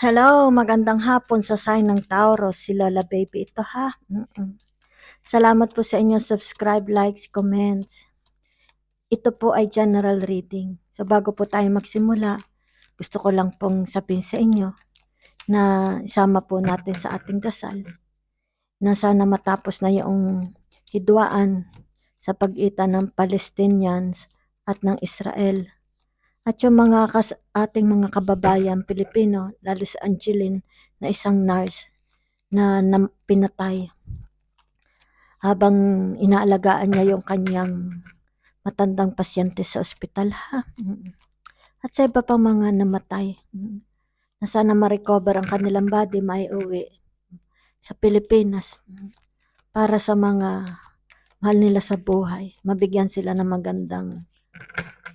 Hello, magandang hapon sa sign ng Taurus, si Lola Baby ito ha. Salamat po sa inyong subscribe, likes, comments. Ito po ay general reading. So bago po tayo magsimula, gusto ko lang pong sabihin sa inyo na isama po natin sa ating dasal na sana matapos na yung hidwaan sa pagitan ng Palestinians at ng Israel. At yung ating mga kababayan Pilipino, lalo si Angeline na isang nurse na pinatay habang inaalagaan niya yung kanyang matandang pasyente sa ospital ha. At sa iba pang mga namatay. Na sana ma-recover ang kanilang body, maiuwi sa Pilipinas para sa mga mahal nila sa buhay. Mabigyan sila ng magandang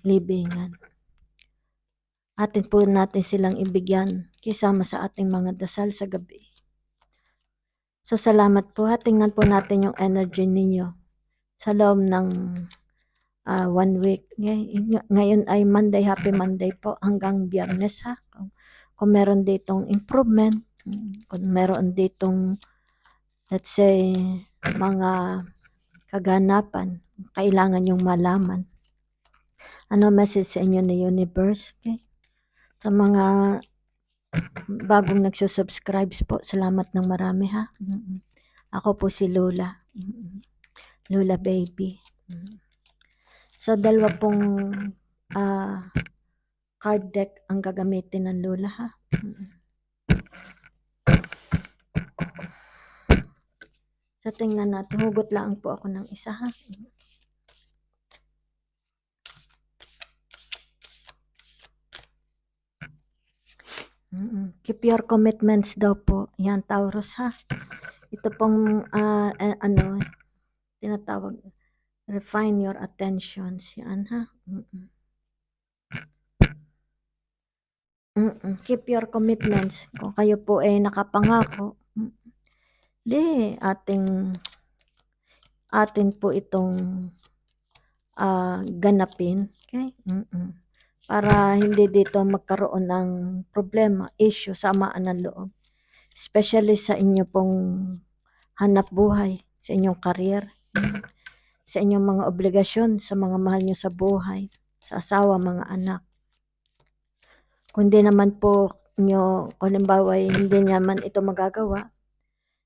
libingan. Atin po natin silang ibigyan kasama sa ating mga dasal sa gabi. So salamat po ha. Tingnan po natin yung energy ninyo sa loob ng 1 week. Ngayon ay Monday, happy Monday po hanggang Biyernes ha. Kung meron ditong improvement, kung meron ditong let's say mga kaganapan, kailangan yung malaman. Ano message sa inyo ni Universe? Okay? Sa mga bagong nagsusubscribe po, salamat ng marami ha. Ako po si Lola. Lola Baby. So dalawa pong card deck ang gagamitin ng Lola ha. So tingnan natin, hugot lang po ako ng isa ha. Keep your commitments daw po. Yan, Taurus ha. Ito pong tinatawag, refine your attentions. Yan ha. Keep your commitments. Kung kayo po ay nakapangako, di atin po itong ganapin. Okay? Para hindi dito magkaroon ng problema, issue, samaan ng loob. Especially sa inyo pong hanap buhay, sa inyong career, sa inyong mga obligasyon, sa mga mahal nyo sa buhay, sa asawa, mga anak. Kung di naman po nyo, kung halimbawa hindi naman ito magagawa,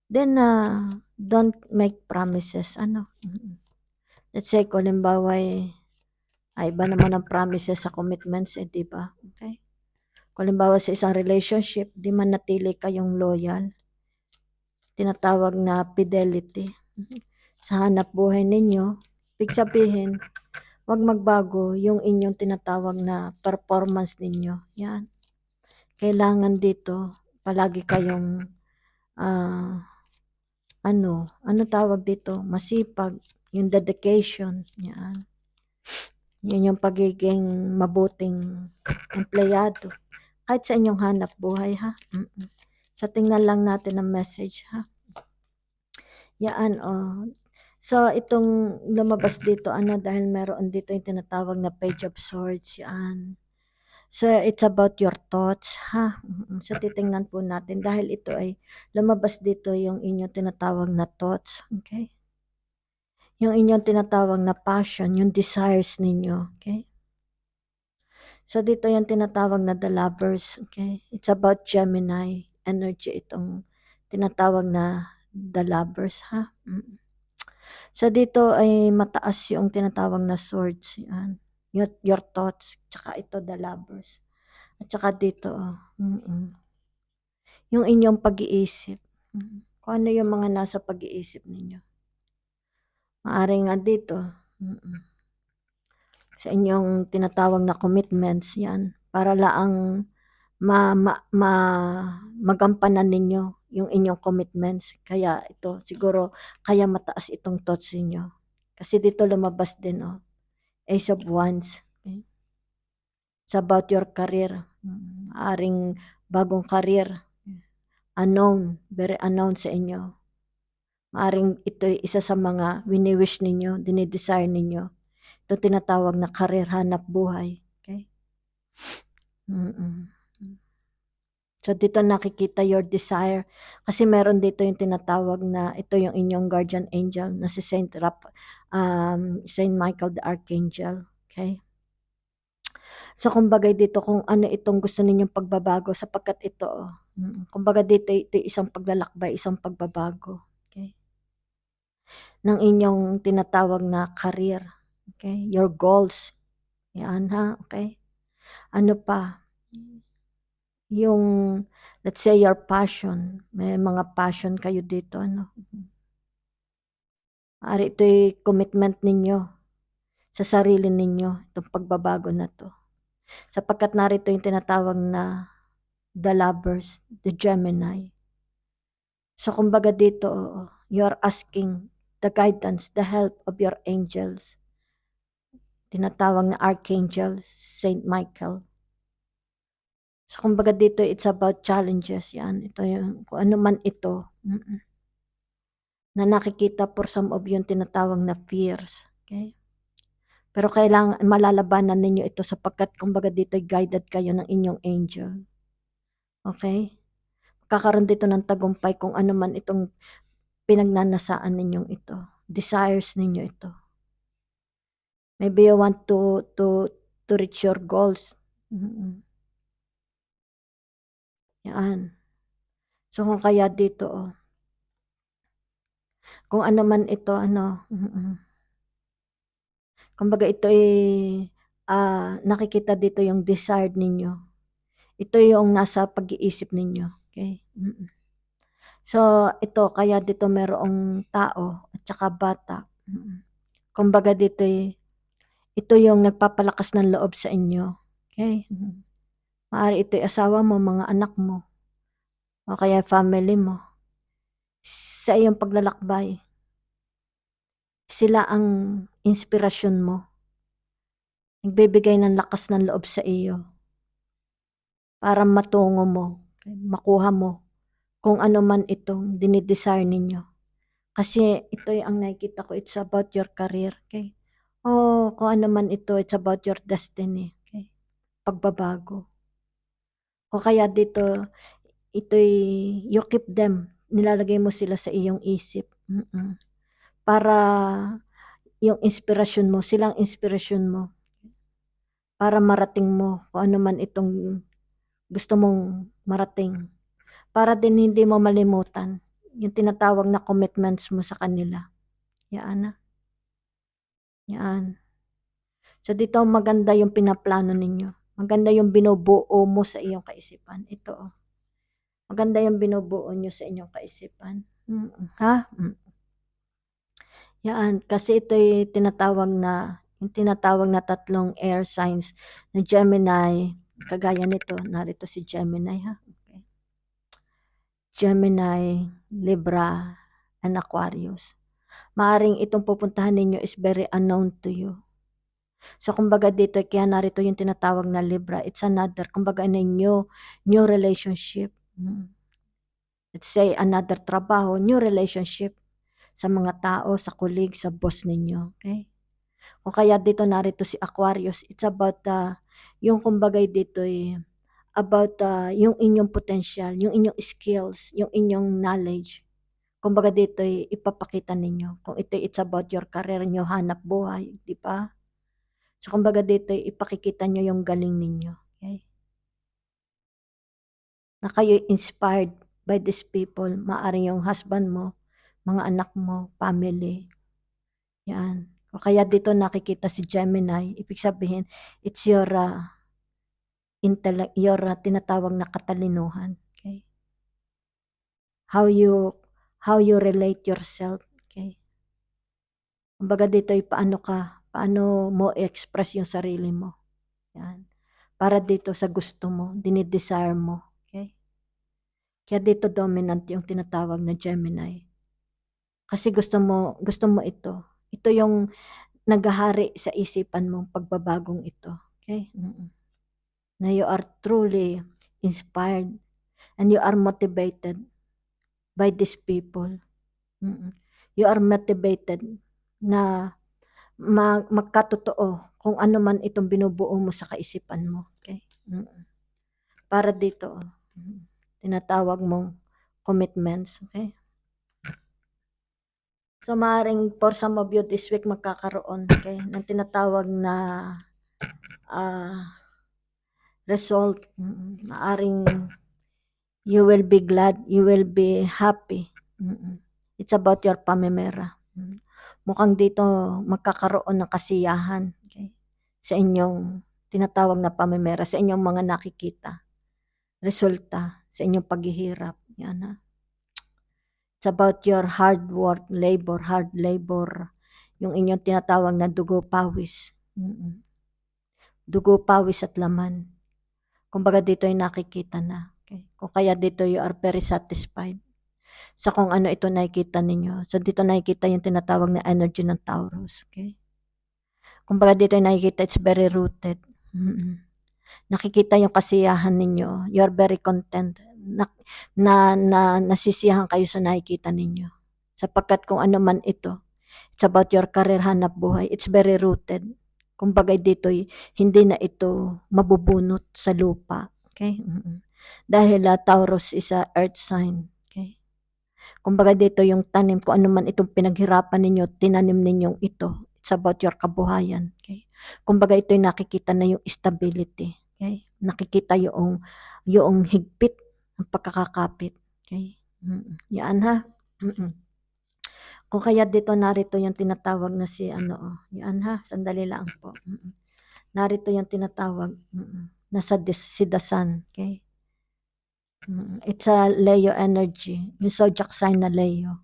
then don't make promises. Let's say kung halimbawa ay iba naman ang promises sa commitments, di ba? Okay? Kung halimbawa sa isang relationship, di man natili kayong loyal, tinatawag na fidelity. Sa hanap buhay ninyo, ibig sabihin, wag magbago yung inyong tinatawag na performance ninyo. Yan. Kailangan dito, palagi kayong, ano tawag dito? Masipag, yung dedication. Yan. Yun yung pagiging mabuting empleyado. Kahit sa inyong hanap buhay ha. So tingnan lang natin ang message ha. Yan So itong lumabas dito dahil meron dito yung tinatawag na Page of Swords yan. So it's about your thoughts ha. So titingnan po natin dahil ito ay lumabas dito yung inyong tinatawag na thoughts, okay? Yung inyong tinatawag na passion, yung desires ninyo, okay? So dito yung tinatawag na the lovers, okay? It's about Gemini energy itong tinatawag na the lovers ha. So dito ay mataas yung tinatawag na swords, yan. Your thoughts, tsaka ito the lovers. At tsaka dito, yung inyong pag-iisip. Kung ano yung mga nasa pag-iisip ninyo. Maaring nga dito, sa inyong tinatawag na commitments, yan. Para laang magampanan ninyo yung inyong commitments. Kaya ito, siguro, kaya mataas itong thoughts ninyo. Kasi dito lumabas din, Ace of Wands. Okay? It's about your career. Maaring bagong career. Unknown, very unknown sa inyo. Maaring ito isa sa mga wini-wish ninyo, dinidesire ninyo. Ito tinatawag na career, hanap buhay. Okay? So, dito nakikita your desire. Kasi meron dito yung tinatawag na ito yung inyong guardian angel na si Saint Michael the Archangel. Okay? So, kumbaga dito kung ano itong gusto ninyong pagbabago sapagkat ito, kumbaga dito ito isang paglalakbay, isang pagbabago. Okay? Ng inyong tinatawag na career. Okay? Your goals. Yan ha, okay? Ano pa? Yung, let's say, your passion. May mga passion kayo dito, ano? Ari ito'y commitment ninyo sa sarili ninyo, itong pagbabago na to. Sapagkat narito yung tinatawag na the lovers, the Gemini. So, kumbaga dito, you are asking the guidance, the help of your angels. Tinatawag na Archangel, Saint Michael. So, kumbaga dito, it's about challenges. Yan. Ito yung, kung ano man ito. Na nakikita for some of yung tinatawag na fears. Okay? Pero kailangan malalabanan ninyo ito sapagkat kumbaga dito guided kayo ng inyong angel. Okay? Kakaroon dito ng tagumpay kung ano man itong pinagnanasaan ninyong ito. Desires ninyo ito. Maybe you want to reach your goals. Yan. So kung kaya dito, kung ano man ito, kumbaga ito nakikita dito yung desired ninyo. Ito yung nasa pag-iisip ninyo. Okay? So, ito, kaya dito merong tao at saka bata. Kumbaga dito ito yung nagpapalakas ng loob sa inyo. Okay? Maaari ito'y asawa mo, mga anak mo, o kaya family mo. Sa iyong paglalakbay, sila ang inspirasyon mo. Nagbibigay ng lakas ng loob sa iyo para matungo mo, makuha mo kung ano man itong dinidesire ninyo. Kasi ito ang nakikita ko, it's about your career. Okay? Kung ano man ito, it's about your destiny. Okay? Pagbabago. O kaya dito, you keep them. Nilalagay mo sila sa iyong isip. Para yung inspirasyon mo, silang inspirasyon mo. Para marating mo kung ano man itong gusto mong marating. Para din hindi mo malimutan yung tinatawag na commitments mo sa kanila. Yan na. Yan. So dito maganda yung pinaplano ninyo. Maganda yung binubuo mo sa iyong kaisipan. Ito. Maganda yung binubuo nyo sa inyong kaisipan. Ha? Yan. Kasi ito yung tinatawag na tatlong air signs na Gemini. Kagaya nito. Narito si Gemini ha. Okay. Gemini, Libra, and Aquarius. Maaring itong pupuntahan ninyo is very unknown to you. So, kumbaga dito, kaya narito yung tinatawag na Libra. It's another, kumbaga na new relationship. Let's say, another trabaho, new relationship sa mga tao, sa colleague, sa boss ninyo. Okay? O kaya dito narito si Aquarius, it's about, yung kumbaga dito about yung inyong potential, yung inyong skills, yung inyong knowledge. Kumbaga dito ipapakita ninyo. Kung it's about your career nyo, hanap buhay, di ba? So, kumbaga dito, ipakikita nyo yung galing ninyo. Okay? Na kayo inspired by these people. Maaring yung husband mo, mga anak mo, family. Yan. O kaya dito nakikita si Gemini. Ibig sabihin, it's your intellect, your tinatawag na katalinuhan. Okay? How you relate yourself. Okay? Kumbaga dito, paano mo i-express yung sarili mo. Yan. Para dito sa gusto mo, dinidesire mo. Okay? Kaya dito dominant yung tinatawag na Gemini. Kasi gusto mo ito. Ito yung naghahari sa isipan mong pagbabagong ito. Okay? Na you are truly inspired and you are motivated by these people. You are motivated na magkatotoo kung ano man itong binubuo mo sa kaisipan mo. Okay? Para dito. tinatawag mong commitments, okay? So, maaaring for some of you this week magkakaroon, okay, ng tinatawag na result. Maaaring you will be glad, you will be happy. It's about your pamimera. Mukhang dito magkakaroon ng kasiyahan, okay, sa inyong tinatawag na pamimera, sa inyong mga nakikita, resulta sa inyong paghihirap. Yan ha. It's about your hard work, hard labor, yung inyong tinatawag na dugo, pawis. Dugo, pawis at laman. Kumbaga dito ay nakikita na. Okay? Kung kaya dito you are very satisfied sa kung ano ito nakikita ninyo. So dito nakikita yung tinatawag na energy ng Taurus. Okay? Kumbaga dito ay nakikita it's very rooted. Nakikita yung kasiyahan ninyo. You are very content. Nasisiyahan kayo sa nakikita ninyo. Sapagkat kung ano man ito, it's about your career, hanap buhay. It's very rooted. Kumbaga dito hindi na ito mabubunot sa lupa. Okay? Dahil Taurus is a earth sign. Okay? Kumbaga dito yung tanim, kung ano man itong pinaghirapan ninyo, tinanim ninyong ito. It's about your kabuhayan. Okay? Kumbaga ito yung nakikita na yung stability. Okay? Nakikita yung higpit ng pagkakakapit. Okay? Yan ha. Kung kaya dito narito yung tinatawag na si yan ha, sandali lang po. Narito yung tinatawag nasa si the sun. Okay? It's a Leo energy, yung zodiac sign na Leo.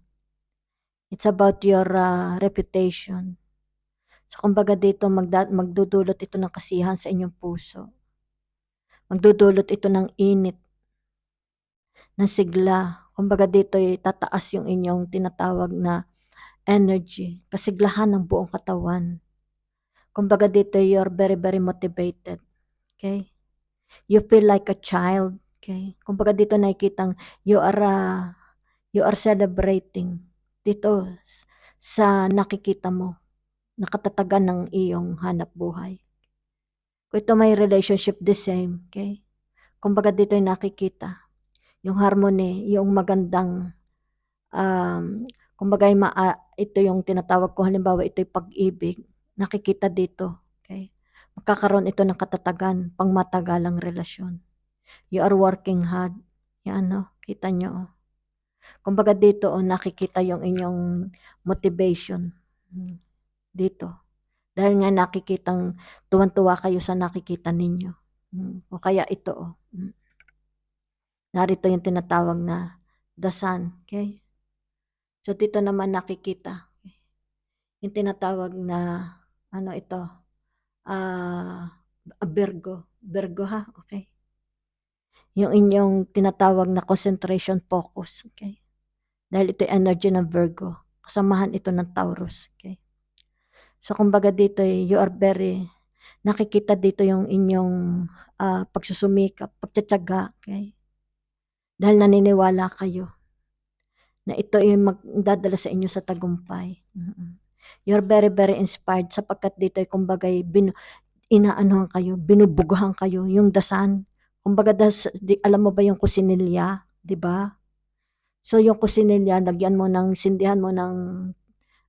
It's about your reputation. So kumbaga dito magdudulot ito ng kasiyahan sa inyong puso. Magdudulot ito ng init, ng sigla. Kumbaga dito ay tataas yung inyong tinatawag na energy, kasiglahan ng buong katawan. Kumbaga dito you're very, very motivated. Okay? You feel like a child. Okay? Kumbaga dito nakikitang you are celebrating dito sa nakikita mo, nakatatagan ng iyong hanap buhay. Kung ito may relationship, the same. Okay? Kumbaga dito ay nakikita yung harmony, yung magandang kumbaga ito yung tinatawag ko, halimbawa ito'y pag-ibig, nakikita dito. Okay? Magkakaroon ito ng katatagan, pangmatagalang relasyon. You are working hard. Yan kita nyo. Kumbaga dito nakikita yung inyong motivation dito. Dahil nga nakikitang tuwan-tuwa kayo sa nakikita ninyo. O kaya ito narito yung tinatawag na the sun. Okay? So dito naman nakikita yung tinatawag na ito, Virgo ha, okay? Yung inyong tinatawag na concentration focus, okay? Dahil ito energy ng Virgo, kasamahan ito ng Taurus, okay? So kumbaga dito you are very, nakikita dito yung inyong pagsusumikap, pagtsatsaga, okay? Dahil naniniwala kayo na ito ay magdadala sa inyo sa tagumpay. You're very, very inspired sapagkat dito ay kumbaga inaanuhan kayo, binubugahan kayo, yung dasan. Kumbaga alam mo ba yung kusinilya, di ba? So yung kusinilya, sindihan mo ng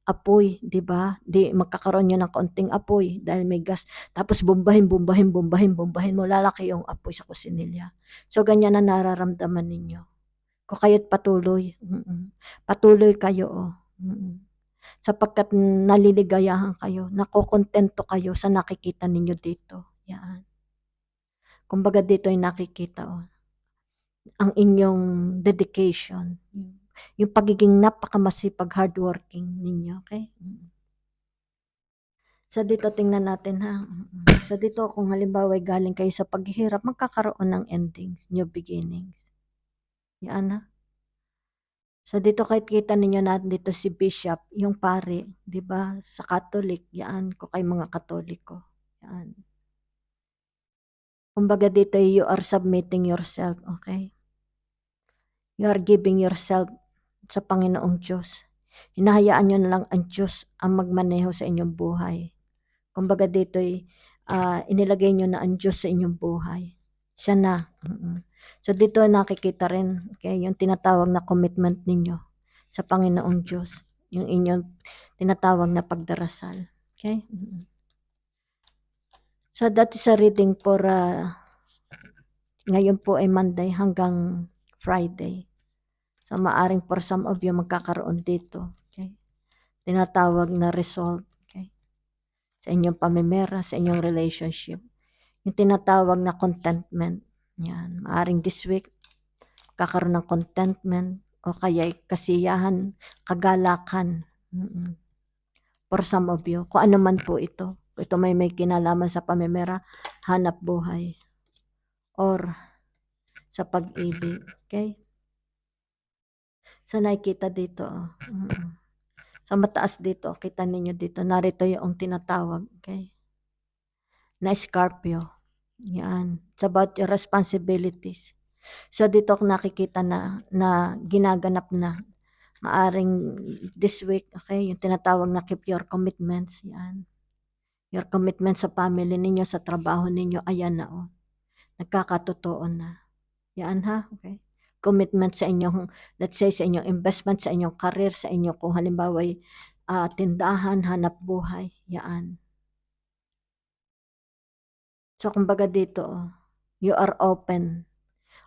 apoy, di ba? Di magkakaroon yun ng konting apoy dahil may gas. Tapos bombahin mo, lalaki yung apoy sa kusinilya. So ganyan na nararamdaman ninyo. Kung kayo't patuloy. Patuloy kayo. Sapagkat naliligayahan kayo, nakokontento kayo sa nakikita ninyo dito. Yan. Kumbaga dito ay nakikita ang inyong dedication. Yung pagiging napakamasipag, hardworking ninyo. Okay? So dito tingnan natin ha. So dito kung halimbawa ay galing kayo sa paghihirap, magkakaroon ng endings, new beginnings. Yan ha. So dito kahit kita ninyo natin dito si Bishop, yung pari, 'di ba? Sa Catholic, yan ko kay mga Katoliko. Yan. Kumbaga dito you are submitting yourself, okay? You are giving yourself sa Panginoong Diyos. Hinahayaan nyo na lang ang Diyos ang magmaneho sa inyong buhay. Kumbaga dito inilagay nyo na ang Diyos sa inyong buhay. Siya na. So dito nakikita rin, okay, yung tinatawag na commitment ninyo sa Panginoong Diyos, yung inyong tinatawag na pagdarasal. Okay? So that is a reading for ngayon po ay Monday hanggang Friday. So maaring for some of you magkakaroon dito. Okay? Tinatawag na result. Okay? Sa inyong pamimera, sa inyong relationship. Yung tinatawag na contentment. Yan. Maaring this week, kakaroon ng contentment o kaya kasiyahan, kagalakan. For some of you, kung ano man po ito. Ito may kinalaman sa pamimera, hanap buhay, or sa pag-ibig. Okay? So nakikita dito. Sa mataas dito, kita ninyo dito, narito yung tinatawag. Okay? Na Scorpio. Yan. It's about your responsibilities. So dito ako nakikita na ginaganap na. Maaring this week, okay, yung tinatawag na keep your commitments. Yan. Your commitment sa family ninyo, sa trabaho ninyo, ayan na oh. Nagkakatotoo na. Yan ha, okay. Commitment sa inyong, let's say sa inyong investment, sa inyong career, sa inyong kung halimbawa tindahan, hanap buhay, yan. So kumbaga dito, you are open.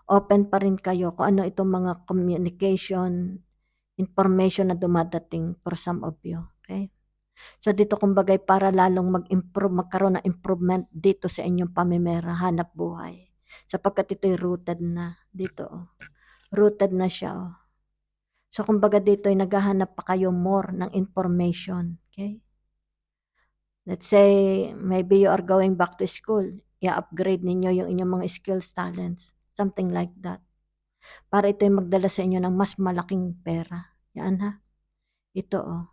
Open pa rin kayo kung ano itong mga communication, information na dumadating for some of you. Okay? So dito kumbaga para lalong mag-improve, magkaroon ng improvement dito sa inyong pamimera, hanap buhay. Sapagkat ito'y rooted na dito. Oh. Rooted na siya. Oh. So kumbaga dito ay naghahanap pa kayo more ng information. Okay? Let's say maybe you are going back to school. I-upgrade ninyo yung inyong mga skills, talents. Something like that. Para ito'y magdala sa inyo ng mas malaking pera. Yan ha. Ito oh.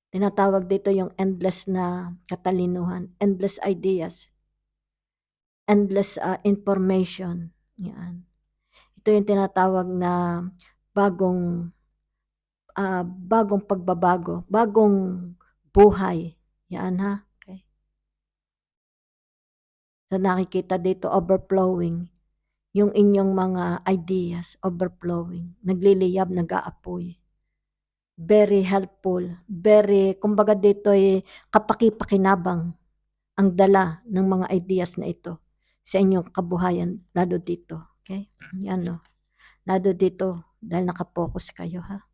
Tinatawag dito yung endless na katalinuhan, endless ideas, endless information. Yan. Ito yung tinatawag na bagong pagbabago, bagong buhay. Yan ha. Okay. So nakikita dito overflowing. Yung inyong mga ideas, overflowing. Nagliliyab, nag-aapoy. Very helpful, very, kumbaga dito ay kapaki-pakinabang ang dala ng mga ideas na ito sa inyong kabuhayan, lalo dito. Okay? Yan no. Lalo dito dahil nakapokus kayo ha.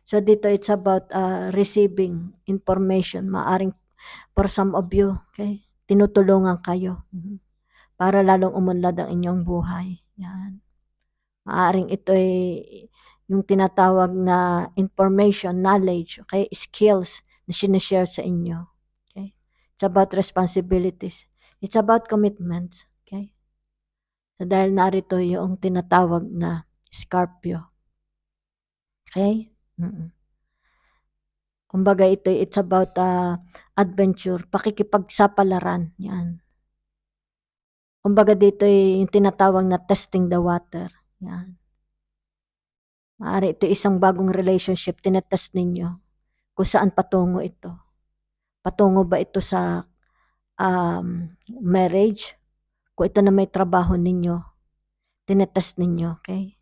So dito it's about receiving information. Maaring for some of you, okay? Tinutulungan kayo para lalong umunlad ang inyong buhay. Yan. Maaring ito ay yung tinatawag na information, knowledge, okay, skills na sinishare sa inyo. Okay? It's about responsibilities. It's about commitments. Okay? So dahil narito yung tinatawag na Scorpio. Okay? Kumbaga ito, it's about adventure, pakikipagsapalaran. Yan. Kumbaga dito yung tinatawag na testing the water. Yan. Maaari ito isang bagong relationship, tinetest ninyo kung saan patungo ito. Patungo ba ito sa marriage? Kung ito na may trabaho ninyo, tinetest ninyo, okay?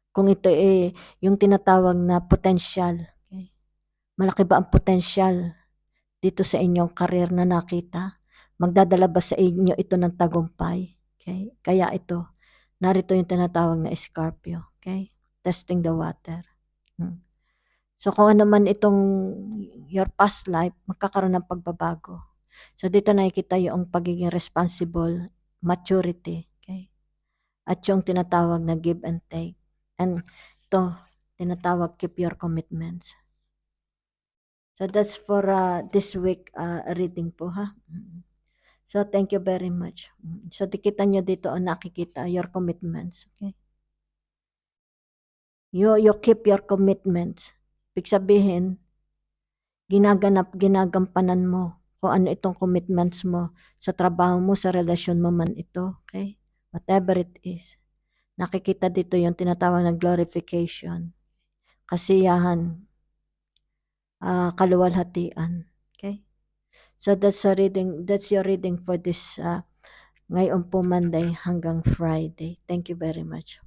Kung ito yung tinatawag na potential, okay? Malaki ba ang potential dito sa inyong career na nakita? Magdadala ba sa inyo ito ng tagumpay? Okay? Kaya ito, narito yung tinatawag na Scorpio, okay? Testing the water. So kung ano man itong your past life, magkakaroon ng pagbabago. So dito nakikita yung pagiging responsible, maturity, okay? At yung tinatawag na give and take. And ito, tinatawag keep your commitments. So that's for this week reading po ha. So thank you very much. So kita nyo dito nakikita your commitments, okay? You keep your commitments. Ibig sabihin, ginagampanan mo kung ano itong commitments mo sa trabaho mo, sa relasyon mo man ito, okay? Whatever it is. Nakikita dito yung tinatawag na glorification, kasiyahan, kaluwalhatian, okay? So that's your reading for this Ngayon po Monday hanggang Friday. Thank you very much.